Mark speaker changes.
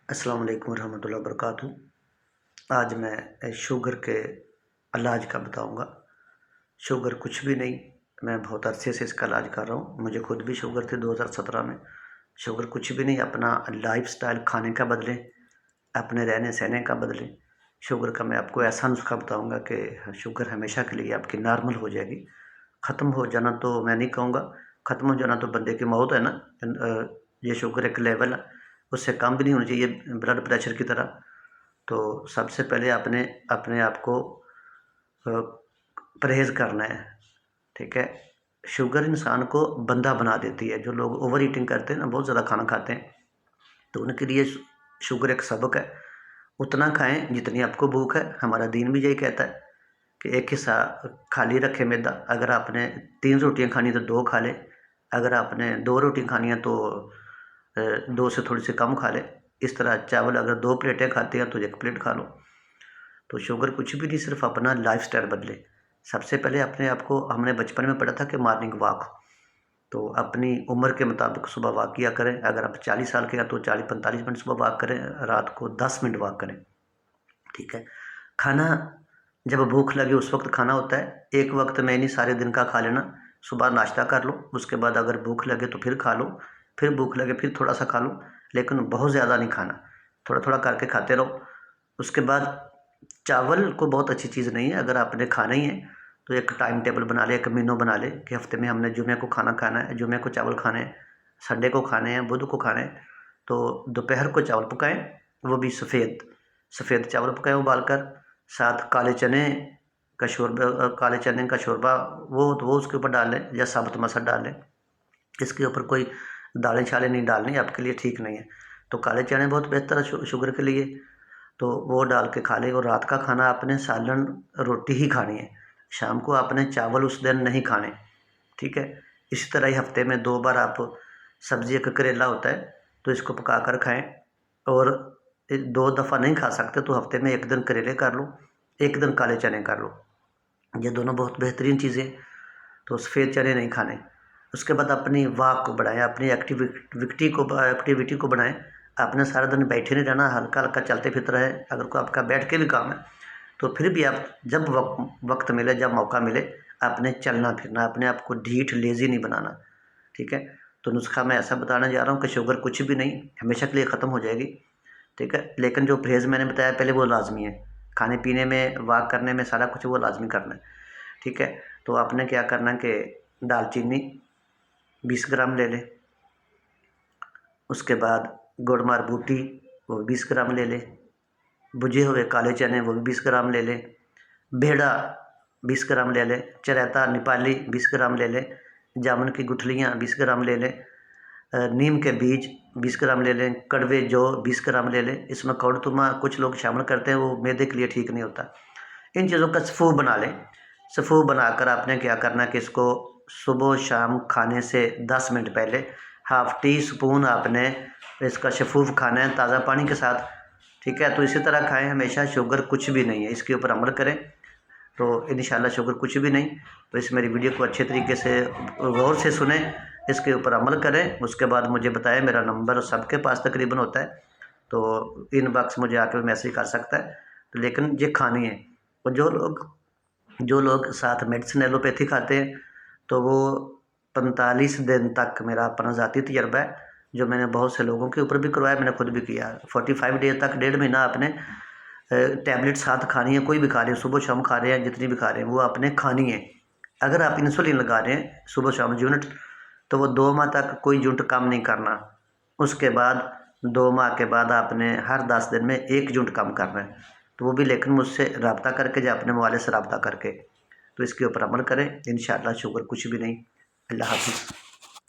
Speaker 1: अस्सलाम वालेकुम रहमतुल्लाहि वबरकातुहू। आज मैं शुगर के इलाज का बताऊंगा। शुगर कुछ भी नहीं, मैं बहुत अरसे से इसका इलाज कर रहा हूँ। मुझे खुद भी शुगर थी 2017 में। शुगर कुछ भी नहीं, अपना लाइफस्टाइल खाने का बदलें, अपने रहने सहने का बदलें। शुगर का मैं आपको ऐसा नुस्खा बताऊंगा कि शुगर हमेशा के लिए आपकी नॉर्मल हो जाएगी। ख़त्म हो जाना तो मैं नहीं कहूँगा, ख़त्म हो जाना तो बंदे की मौत है ना। ये शुगर एक लेवल है, उससे कम भी नहीं होनी चाहिए ब्लड प्रेशर की तरह। तो सबसे पहले आपने अपने आप को परहेज़ करना है, ठीक है। शुगर इंसान को बंदा बना देती है। जो लोग ओवर ईटिंग करते हैं ना, बहुत ज़्यादा खाना खाते हैं, तो उनके लिए शुगर एक सबक है। उतना खाएं जितनी आपको भूख है। हमारा दीन भी यही कहता है कि एक हिस्सा खाली रखे मैदा। अगर आपने 3 रोटियां खानी तो 2 खा लें, अगर आपने 2 रोटी खानी है तो 2 से थोड़ी सी कम खा लें। इस तरह चावल अगर 2 प्लेटें खाते हैं तो 1 प्लेट खा लो। तो शुगर कुछ भी नहीं, सिर्फ अपना लाइफस्टाइल बदले। सबसे पहले अपने आप को, हमने बचपन में पढ़ा था कि मॉर्निंग वॉक, तो अपनी उम्र के मुताबिक सुबह वॉक किया करें। अगर आप 40 साल के हैं तो 40-45 मिनट सुबह वॉक करें, रात को 10 मिनट वॉक करें, ठीक है। खाना जब भूख लगे उस वक्त खाना होता है। एक वक्त में नहीं सारे दिन का खा लेना। सुबह नाश्ता कर लो, उसके बाद अगर भूख लगे तो फिर खा लो, फिर भूख लगे फिर थोड़ा सा खा लो, लेकिन बहुत ज़्यादा नहीं खाना, थोड़ा थोड़ा करके खाते रहो। उसके बाद चावल को बहुत अच्छी चीज़ नहीं है। अगर आपने खाना ही है तो एक टाइम टेबल बना ले, एक मेनू बना ले कि हफ्ते में हमने जुमे को खाना खाना है, जुमे को चावल खाने हैं, संडे को खाने हैं, बुध को खाने हैं। तो दोपहर को चावल पकाएं, वो भी सफ़ेद सफ़ेद चावल पकाएं उबाल कर। साथ काले चने का शोरबा, काले चने का शोरबा, वो उसके ऊपर डाल लें, या साबुत मसर डाल लें। इसके ऊपर कोई दालें शालें नहीं डालनी, आपके लिए ठीक नहीं है। तो काले चने बहुत बेहतर है शुगर के लिए, तो वो डाल के खा लें। और रात का खाना आपने सालन रोटी ही खानी है। शाम को आपने चावल उस दिन नहीं खाने, ठीक है। इसी तरह ही हफ्ते में 2 बार आप सब्जी, एक करेला होता है तो इसको पका कर खाएँ। और 2 दफ़ा नहीं खा सकते तो हफ्ते में 1 दिन करेले कर लो, 1 दिन काले चने कर लो। ये दोनों बहुत बेहतरीन चीज़ें। तो सफ़ेद चने नहीं खाने। उसके बाद अपनी वॉक को बढ़ाएं, अपनी एक्टिविटी को बढ़ाएं। आपने सारा दिन बैठे नहीं रहना, हल्का हल्का चलते फिरते रहे। अगर कोई आपका बैठ के भी काम है तो फिर भी आप जब वक्त मिले, जब मौका मिले, आपने चलना फिरना, अपने आप को ढीठ लेज़ी नहीं बनाना, ठीक है। तो नुस्खा मैं ऐसा बताने जा रहा हूँ कि शुगर कुछ भी नहीं, हमेशा के लिए ख़त्म हो जाएगी, ठीक है। लेकिन जो परहेज़ मैंने बताया पहले वो लाज़मी है। खाने पीने में, वॉक करने में, सारा कुछ वो लाज़मी करना है, ठीक है। तो आपने क्या करना है कि दालचीनी 20 ग्राम ले लें। उसके बाद गुड़ मार बूटी वो 20 ग्राम ले लें। भुजे हुए काले चने वो भी 20 ग्राम ले लें। भेड़ा 20 ग्राम ले लें। चरैता नेपाली 20 ग्राम ले लें। जामुन की गुठलियाँ 20 ग्राम ले लें। नीम के बीज 20 ग्राम ले लें। कड़वे जौ 20 ग्राम ले लें। इसमें कौड़तुमा कुछ लोग शामिल करते हैं, वो मैदे के लिए ठीक नहीं होता। इन चीज़ों का सफ़ू बना लें। सफ़ू बनाकर आपने क्या करना है कि इसको सुबह शाम खाने से 10 मिनट पहले हाफ़ टी स्पून आपने इसका शफूफ खाना है, ताज़ा पानी के साथ, ठीक है। तो इसी तरह खाएं हमेशा। शुगर कुछ भी नहीं है, इसके ऊपर अमल करें तो इंशाल्लाह शुगर कुछ भी नहीं। तो इस मेरी वीडियो को अच्छे तरीके से गौर से सुने, इसके ऊपर अमल करें। उसके बाद मुझे बताएं। मेरा नंबर सबके पास तकरीबन होता है, तो इनबॉक्स मुझे आकर मैसेज कर सकता है। तो लेकिन ये खानी है। और जो लोग साथ मेडिसिन एलोपैथी खाते हैं तो वो 45 दिन तक, मेरा अपना ज़ाती तजर्बा है, जो मैंने बहुत से लोगों के ऊपर भी करवाया, मैंने खुद भी किया। 45 डेज तक, 1.5 महीना आपने टैबलेट साथ खानी है। कोई भी खा रहे हैं, सुबह शाम खा रहे हैं, जितनी भी खा रहे हैं वो आपने खानी है। अगर आप इंसुलिन लगा रहे हैं सुबह शाम यूनिट, तो वो 2 माह तक कोई यूनिट कम नहीं करना। उसके बाद 2 माह के बाद आपने हर 10 दिन में 1 यूनिट कम करना है। तो वो भी लेकिन मुझसे रब्ता करके, या अपने मोबाइल से रब्ता करके। तो इसके ऊपर अमल करें, इंशाअल्लाह शुगर कुछ भी नहीं। अल्लाह हाफ़िज़।